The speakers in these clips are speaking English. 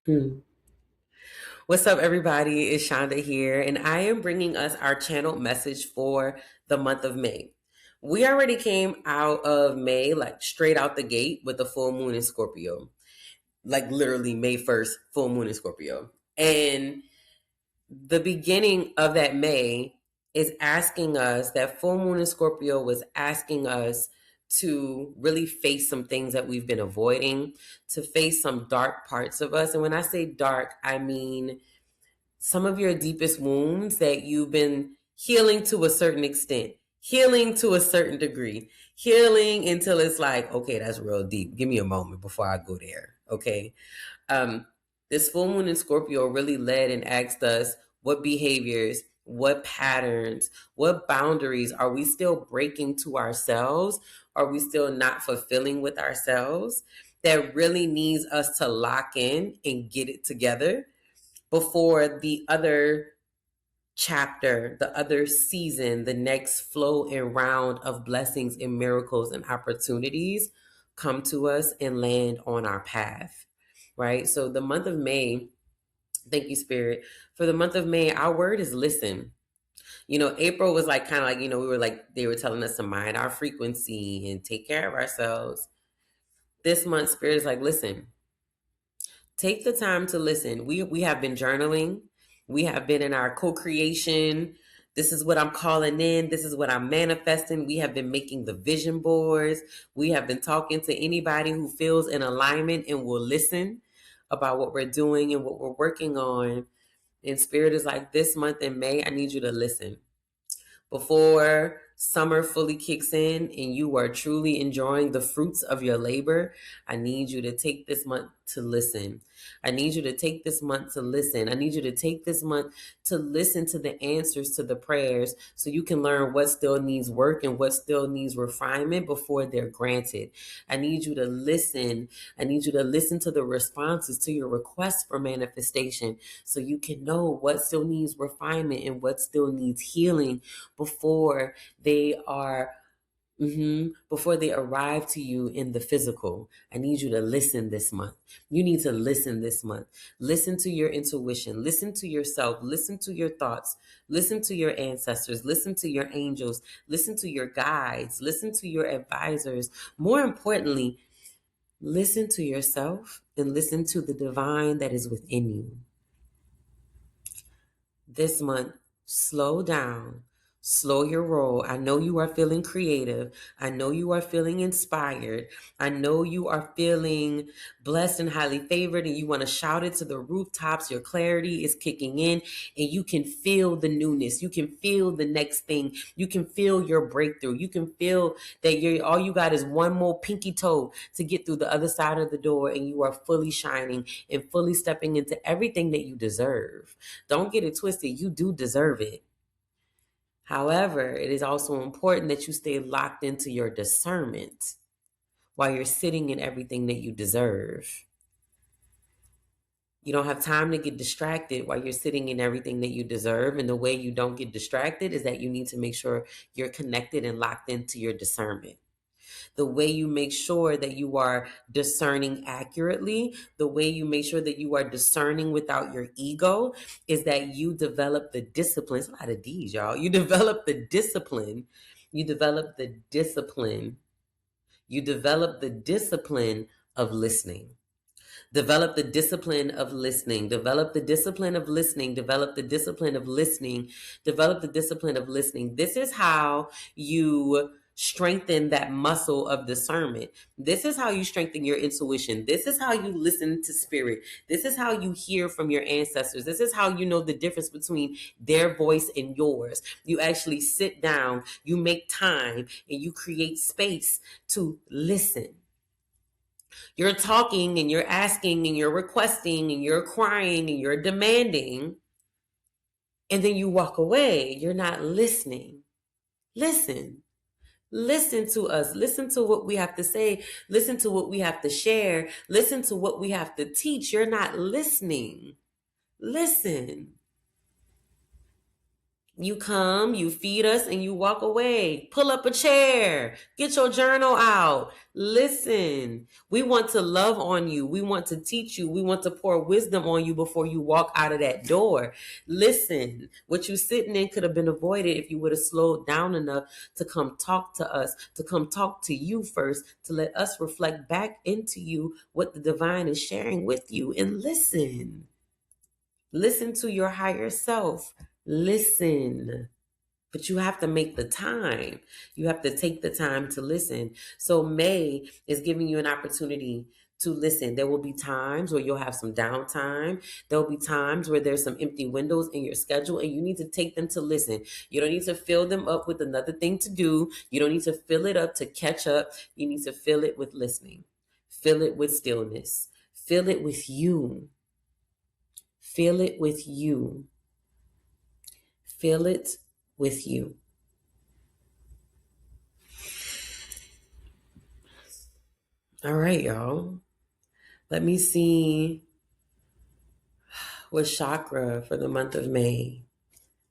Hmm. What's up, everybody? It's Shonda here, and I am bringing us our channeled message for the month of May. We already came out of May, like straight out the gate with the full moon in Scorpio, like literally May 1st, full moon in Scorpio. And the beginning of that May is asking us, that full moon in Scorpio was asking us to really face some things that we've been avoiding, to face some dark parts of us. And when I say dark, I mean some of your deepest wounds that you've been healing to a certain extent, healing to a certain degree, healing until it's like, okay, that's real deep. Give me a moment before I go there. Okay. Um, this full moon in Scorpio really led and asked us what behaviors, what patterns, what boundaries are we still breaking to ourselves? Are we still not fulfilling with ourselves? That really needs us to lock in and get it together before the other chapter, the other season, the next flow and round of blessings and miracles and opportunities come to us and land on our path, right? So the month of May, thank you, Spirit. For the month of May, our word is listen. April was like kind of like, we were like, they were telling us to mind our frequency and take care of ourselves. This month, Spirit is like, listen, take the time to listen. We have been journaling. We have been in our co-creation. This is what I'm calling in. This is what I'm manifesting. We have been making the vision boards. We have been talking to anybody who feels in alignment and will listen about what we're doing and what we're working on. And Spirit is like, this month in May, I need you to listen before summer fully kicks in and you are truly enjoying the fruits of your labor. I need you to take this month to listen. I need you to take this month to listen. I need you to take this month to listen to the answers to the prayers so you can learn what still needs work and what still needs refinement before they're granted. I need you to listen. I need you to listen to the responses to your requests for manifestation so you can know what still needs refinement and what still needs healing before they are before they arrive to you in the physical. I need you to listen this month. You need to listen this month. Listen to your intuition. Listen to yourself. Listen to your thoughts. Listen to your ancestors. Listen to your angels. Listen to your guides. Listen to your advisors. More importantly, listen to yourself and listen to the divine that is within you. This month, slow down, slow your roll. I know you are feeling creative. I know you are feeling inspired. I know you are feeling blessed and highly favored, and you want to shout it to the rooftops. Your clarity is kicking in, and you can feel the newness. You can feel the next thing. You can feel your breakthrough. You can feel that all you got is one more pinky toe to get through the other side of the door, and you are fully shining and fully stepping into everything that you deserve. Don't get it twisted. You do deserve it. However, it is also important that you stay locked into your discernment while you're sitting in everything that you deserve. You don't have time to get distracted while you're sitting in everything that you deserve. And the way you don't get distracted is that you need to make sure you're connected and locked into your discernment. The way you make sure that you are discerning accurately, the way you make sure that you are discerning without your ego is that you develop the discipline. It's a lot of D's, y'all. You develop the discipline. You develop the discipline. You develop the discipline of listening. Develop the discipline of listening. Develop the discipline of listening. Develop the discipline of listening. Develop the discipline of listening. This is how you strengthen that muscle of discernment. This is how you strengthen your intuition. This is how you listen to spirit. This is how you hear from your ancestors. This is how you know the difference between their voice and yours. You actually sit down, you make time, and you create space to listen. You're talking and you're asking and you're requesting and you're crying and you're demanding, and then you walk away. You're not listening. Listen. Listen to us. Listen to what we have to say. Listen to what we have to share. Listen to what we have to teach. You're not listening. Listen. You come, you feed us, and you walk away. Pull up a chair. Get your journal out. Listen. We want to love on you. We want to teach you. We want to pour wisdom on you before you walk out of that door. Listen. What you sitting in could have been avoided if you would have slowed down enough to come talk to us, to come talk to you first, to let us reflect back into you what the divine is sharing with you. And listen. Listen to your higher self. Listen. But you have to make the time. You have to take the time to listen. So May is giving you an opportunity to listen. There will be times where you'll have some downtime. There will be times where there's some empty windows in your schedule and you need to take them to listen. You don't need to fill them up with another thing to do. You don't need to fill it up to catch up. You need to fill it with listening. Fill it with stillness. Fill it with you. Fill it with you. Fill it with you. All right, y'all. Let me see what chakra for the month of May.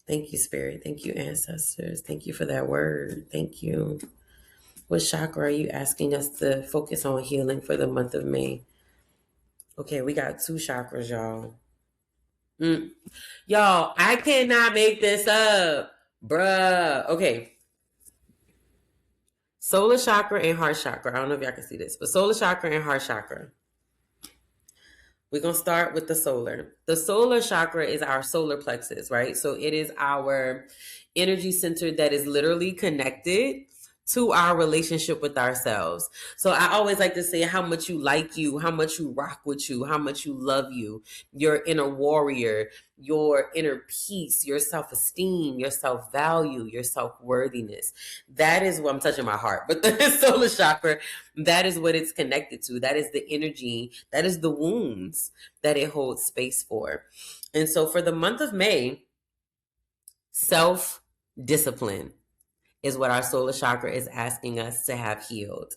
Thank you, Spirit. Thank you, ancestors. Thank you for that word. Thank you. What chakra are you asking us to focus on healing for the month of May? Okay, we got 2 chakras, y'all. Y'all, I cannot make this up. Bruh. Okay. Solar chakra and heart chakra. I don't know if y'all can see this, but solar chakra and heart chakra. We're going to start with the solar. The solar chakra is our solar plexus, right? So it is our energy center that is literally connected to our relationship with ourselves. So I always like to say how much you like you, how much you rock with you, how much you love you, your inner warrior, your inner peace, your self-esteem, your self-value, your self-worthiness. That is what I'm touching my heart. But the solar chakra, that is what it's connected to. That is the energy, that is the wounds that it holds space for. And so for the month of May, self-discipline is what our solar chakra is asking us to have healed.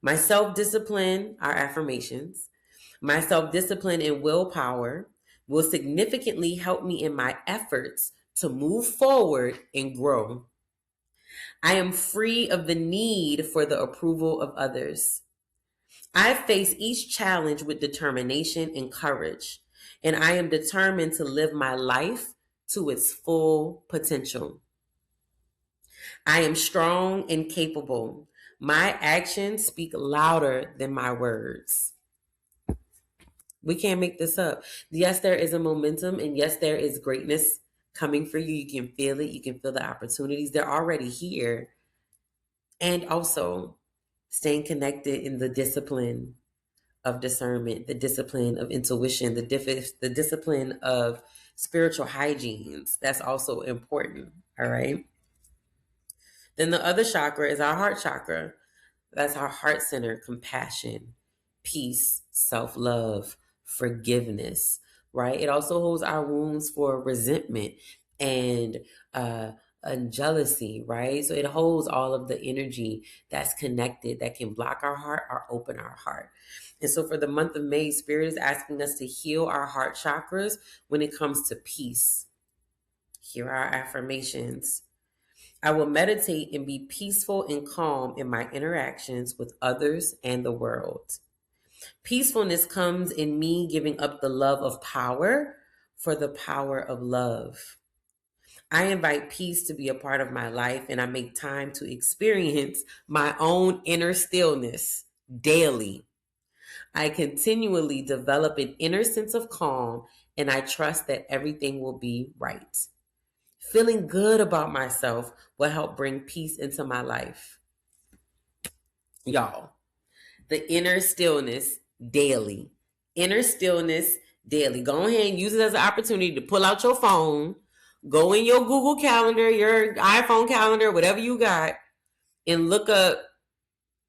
My self-discipline, our affirmations, my self-discipline and willpower will significantly help me in my efforts to move forward and grow. I am free of the need for the approval of others. I face each challenge with determination and courage, and I am determined to live my life to its full potential. I am strong and capable. My actions speak louder than my words. We can't make this up. Yes, there is a momentum, and yes, there is greatness coming for you. You can feel it. You can feel the opportunities. They're already here. And also staying connected in the discipline of discernment, the discipline of intuition, the discipline of spiritual hygienes. That's also important. All right. Then the other chakra is our heart chakra. That's our heart center, compassion, peace, self-love, forgiveness, right? It also holds our wounds for resentment and jealousy, right? So it holds all of the energy that's connected that can block our heart or open our heart. And so for the month of May, Spirit is asking us to heal our heart chakras when it comes to peace. Here are our affirmations. I will meditate and be peaceful and calm in my interactions with others and the world. Peacefulness comes in me giving up the love of power for the power of love. I invite peace to be a part of my life, and I make time to experience my own inner stillness daily. I continually develop an inner sense of calm, and I trust that everything will be right. Feeling good about myself will help bring peace into my life. Y'all, the inner stillness daily. Inner stillness daily. Go ahead and use it as an opportunity to pull out your phone, go in your Google Calendar, your iPhone calendar, whatever you got, and look up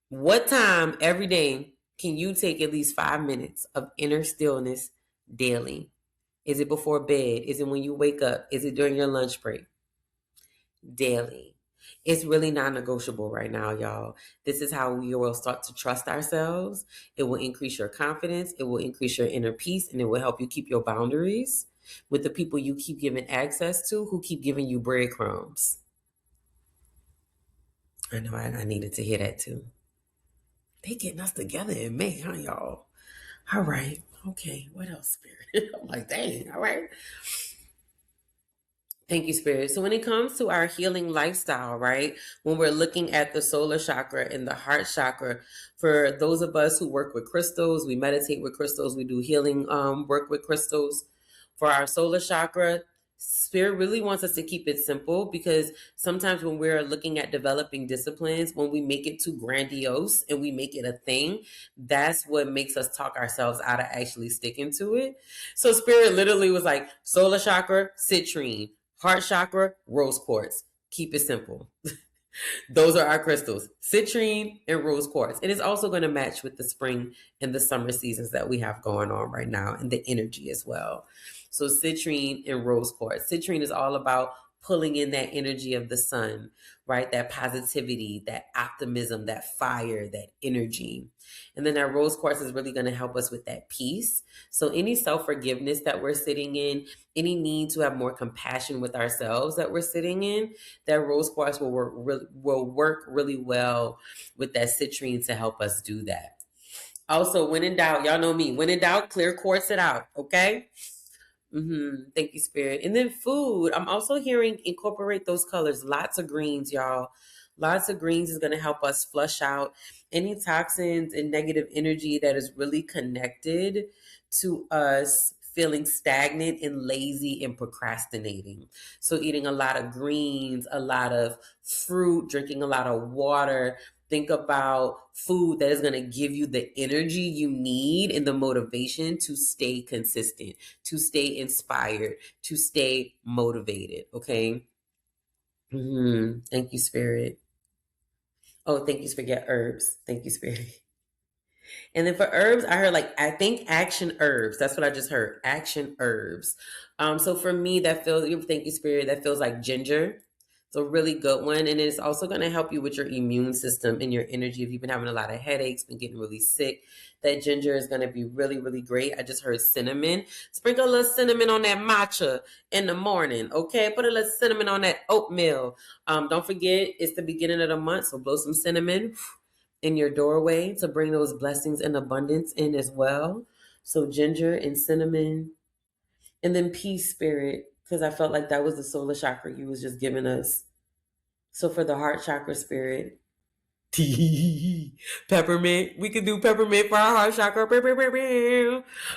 what time every day can you take at least 5 minutes of inner stillness daily. Is it before bed? Is it when you wake up? Is it during your lunch break? Daily. It's really non-negotiable right now, y'all. This is how we will start to trust ourselves. It will increase your confidence. It will increase your inner peace, and it will help you keep your boundaries. with the people you keep giving access to who keep giving you breadcrumbs. I know I needed to hear that too. They getting us together in May, huh, y'all? All right. Okay. What else, Spirit? I'm like, dang. All right. Thank you, Spirit. So when it comes to our healing lifestyle, right, when we're looking at the solar chakra and the heart chakra, for those of us who work with crystals, we meditate with crystals, we do healing work with crystals. For our solar chakra, Spirit really wants us to keep it simple, because sometimes when we're looking at developing disciplines, when we make it too grandiose and we make it a thing, that's what makes us talk ourselves out of actually sticking to it. So Spirit literally was like, solar chakra, citrine. Heart chakra, rose quartz. Keep it simple. Those are our crystals, citrine and rose quartz. And it's also going to match with the spring and the summer seasons that we have going on right now, and the energy as well. So citrine and rose quartz. Citrine is all about pulling in that energy of the sun, right? That positivity, that optimism, that fire, that energy. And then that rose quartz is really going to help us with that peace. So any self-forgiveness that we're sitting in, any need to have more compassion with ourselves that we're sitting in, that rose quartz will work really well with that citrine to help us do that. Also, when in doubt, y'all know me. When in doubt, clear quartz it out. Okay. Thank you, Spirit. And then food. I'm also hearing incorporate those colors. Lots of greens, y'all. Lots of greens is going to help us flush out any toxins and negative energy that is really connected to us feeling stagnant and lazy and procrastinating. So eating a lot of greens, a lot of fruit, drinking a lot of water. Think about food that is going to give you the energy you need and the motivation to stay consistent, to stay inspired, to stay motivated. Okay. Thank you, Spirit. Oh, thank you, Spirit. Yeah, herbs. Thank you, Spirit. And then for herbs, I heard like, I think action herbs. That's what I just heard. Action herbs. So for me, that feels, thank you, Spirit, that feels like ginger. It's a really good one. And it's also going to help you with your immune system and your energy. If you've been having a lot of headaches, been getting really sick, that ginger is going to be really, really great. I just heard cinnamon. Sprinkle a little cinnamon on that matcha in the morning. Okay. Put a little cinnamon on that oatmeal. Don't forget, it's the beginning of the month. So blow some cinnamon in your doorway to bring those blessings and abundance in as well. So ginger and cinnamon, and then peace, Spirit, because I felt like that was the solar chakra you was just giving us. So for the heart chakra, Spirit, peppermint. We could do peppermint for our heart chakra.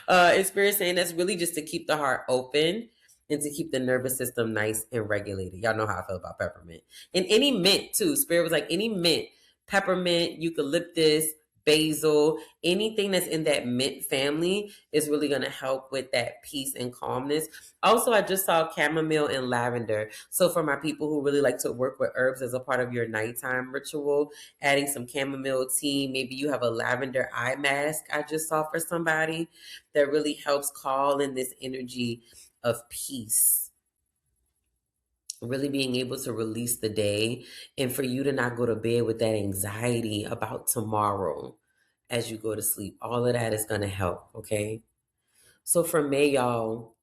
And Spirit saying that's really just to keep the heart open and to keep the nervous system nice and regulated. Y'all know how I feel about peppermint. And any mint too. Spirit was like any mint, peppermint, eucalyptus, basil, anything that's in that mint family is really going to help with that peace and calmness. Also, I just saw chamomile and lavender. So for my people who really like to work with herbs as a part of your nighttime ritual, adding some chamomile tea, maybe you have a lavender eye mask I just saw for somebody that really helps call in this energy of peace, really being able to release the day, and for you to not go to bed with that anxiety about tomorrow as you go to sleep. All of that is going to help. Okay. So for May, y'all,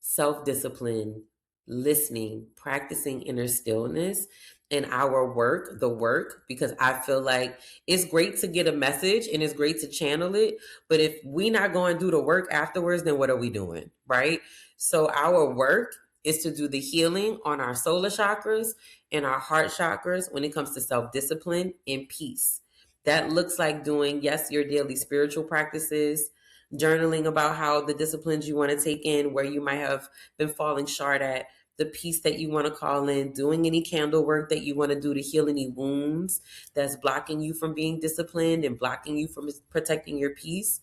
self-discipline, listening, practicing inner stillness, and our work, the work, because I feel like it's great to get a message and it's great to channel it. But if we not going to do the work afterwards, then what are we doing? Right? So our work is to do the healing on our solar chakras and our heart chakras when it comes to self-discipline and peace. That looks like doing, yes, your daily spiritual practices, journaling about how the disciplines you want to take in, where you might have been falling short at, the peace that you want to call in, doing any candle work that you want to do to heal any wounds that's blocking you from being disciplined and blocking you from protecting your peace.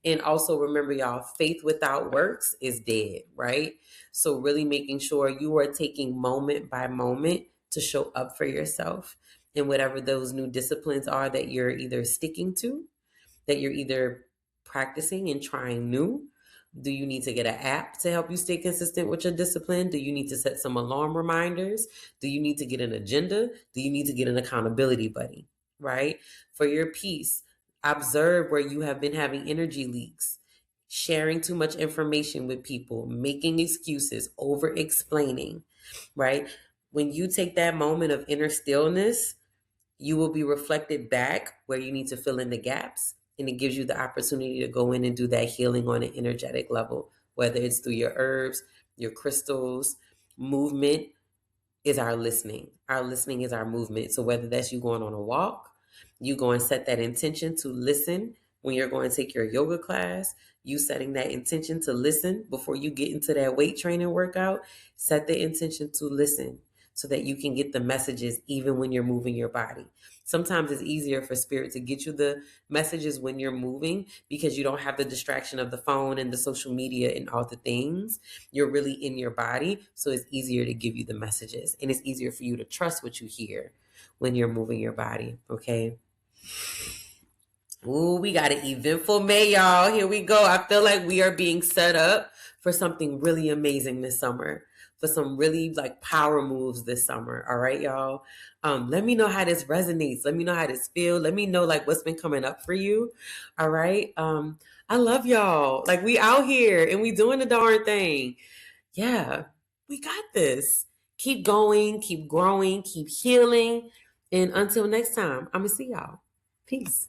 And also remember, y'all, faith without works is dead, right? So really making sure you are taking moment by moment to show up for yourself and whatever those new disciplines are that you're either sticking to, that you're either practicing and trying new. Do you need to get an app to help you stay consistent with your discipline? Do you need to set some alarm reminders? Do you need to get an agenda? Do you need to get an accountability buddy, right? For your peace, observe where you have been having energy leaks. sharing too much information with people, making excuses, over explaining, right? When you take that moment of inner stillness, you will be reflected back where you need to fill in the gaps. And it gives you the opportunity to go in and do that healing on an energetic level, whether it's through your herbs, your crystals, movement, is our listening. Our listening is our movement. So whether that's you going on a walk, you go and set that intention to listen when you're going to take your yoga class, you setting that intention to listen before you get into that weight training workout, set the intention to listen so that you can get the messages even when you're moving your body. Sometimes it's easier for spirit to get you the messages when you're moving because you don't have the distraction of the phone and the social media and all the things. You're really in your body, so it's easier to give you the messages, and it's easier for you to trust what you hear when you're moving your body. Okay. Ooh, we got an eventful May, y'all. Here we go. I feel like we are being set up for something really amazing this summer, for some really like power moves this summer. All right, y'all. Let me know how this resonates. Let me know how this feels. Let me know like what's been coming up for you. All right. I love y'all. Like we out here and we doing the darn thing. Yeah, we got this. Keep going, keep growing, keep healing. And until next time, I'm going to see y'all. Peace.